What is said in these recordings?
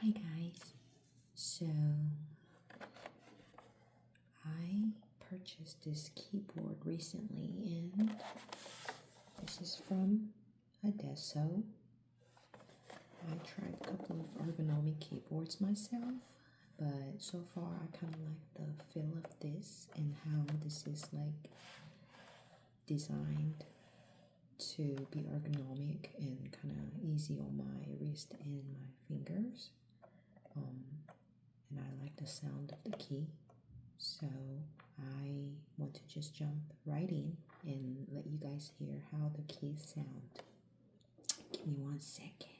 Hi guys, so I purchased this keyboard recently and this is from Adesso. I tried a couple of ergonomic keyboards myself, but so far I kind of like the feel of this and how this is like designed to be ergonomic and kind of easy on my wrist and my fingers. And I like the sound of the key, so I want to just jump right in and let you guys hear how the keys sound. Give me 1 second.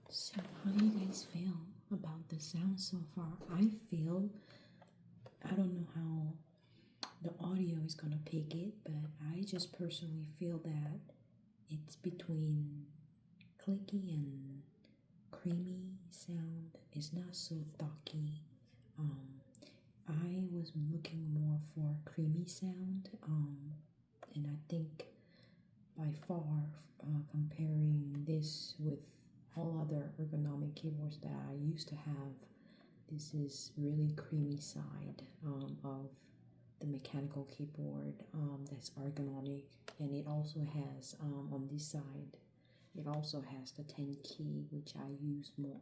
So how do you guys feel about the sound so far? I don't know how the audio is gonna pick it, but I just personally feel that it's between clicky and creamy sound. It's not so talky. I was looking more for creamy sound, and I think by far, comparing this with all other ergonomic keyboards that I used to have, this is really creamy side of the mechanical keyboard that's ergonomic, and it also has on this side, it also has the 10 key, which I use more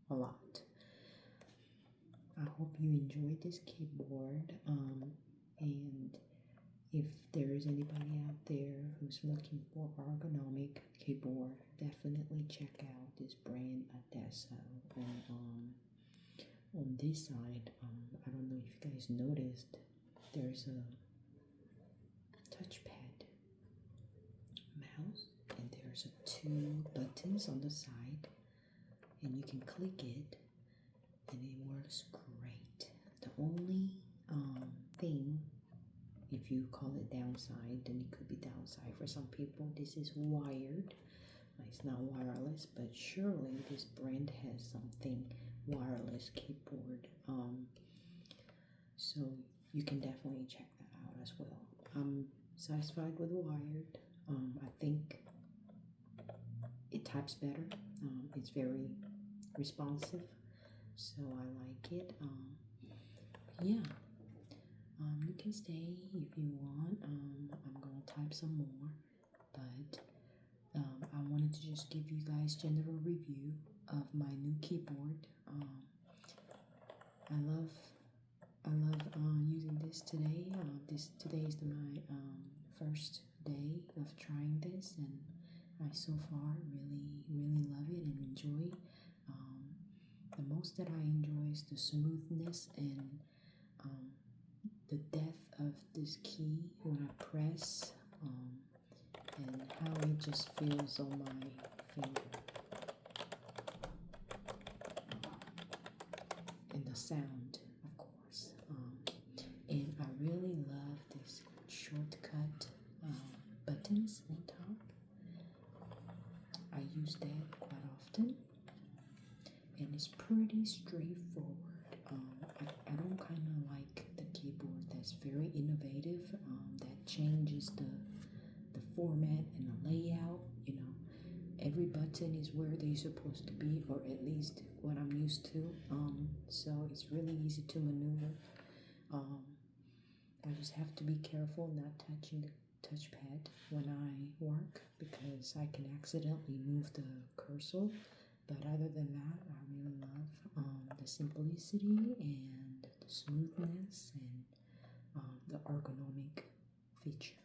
a lot. I hope you enjoyed this keyboard, and if there is anybody out there who's looking for ergonomic keyboard, definitely check out this brand Adesso. And on this side, I don't know if you guys noticed, there's a touchpad mouse, and there's 2 buttons on the side, and you can click it, and it works great. The only thing if you call it downside, then it could be downside for some people. This is wired. It's not wireless, but surely this brand has something wireless keyboard. So you can definitely check that out as well. I'm satisfied with the wired. I think it types better. It's very responsive, so I like it. Yeah. You can stay if you want. I'm gonna type some more, but I wanted to just give you guys general review of my new keyboard. I love using this today. Today is my first day of trying this, and I so far really love it and enjoy. The most that I enjoy is the smoothness and the depth of this key when I press, and how it just feels on my finger, and the sound, of course. And I really love this shortcut buttons on top. I use that quite often, and it's pretty straightforward. I don't kind of like the keyboard that's very innovative, that changes the format and the layout. Every button is where they're supposed to be, or at least what I'm used to. So it's really easy to maneuver. I just have to be careful not touching the touchpad when I work, because I can accidentally move the cursor. But other than that, I really love the simplicity and the smoothness and the ergonomic feature.